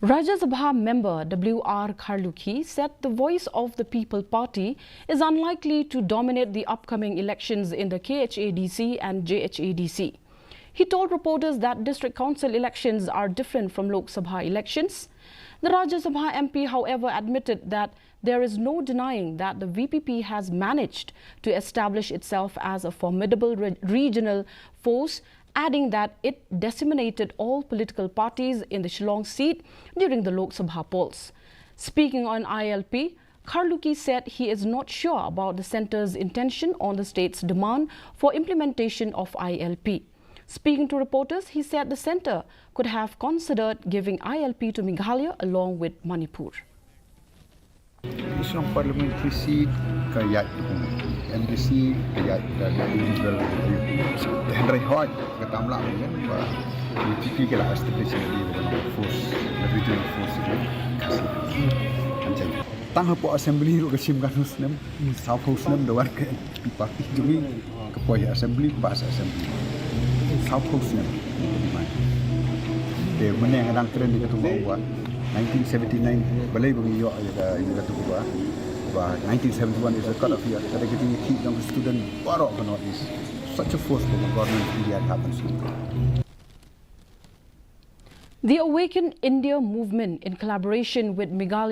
Rajya Sabha member W.R. Kharlukhi said the Voice of the People party is unlikely to dominate the upcoming elections in the KHADC and JHADC. He told reporters that district council elections are different from Lok Sabha elections. The Rajya Sabha MP, however, admitted that there is no denying that the VPP has managed to establish itself as a formidable regional force, adding that it disseminated all political parties in the Shillong seat during the Lok Sabha polls. Speaking on ILP, Kharlukhi said he is not sure about the centre's intention on the state's demand for implementation of ILP. Speaking to reporters, he said the centre could have considered giving ILP to Meghalaya along with Manipur. Isang parliamentary seat kaya itong MDC kaya individual Henry Hart katamla kan ba VPP kala establish the force the regional force kasi anjay tang po assembly ro kasim kanus nem South House nem dawan ke parti jumi kepoy assembly pas assembly South House nem de meneng adang trend di ketua buat 1979 balai bagi yo ada ini kata gua 1971 is a cut off year kada kita keep young student baru kan is such a force for the government India happens. The Awaken India movement, in collaboration with Meghalaya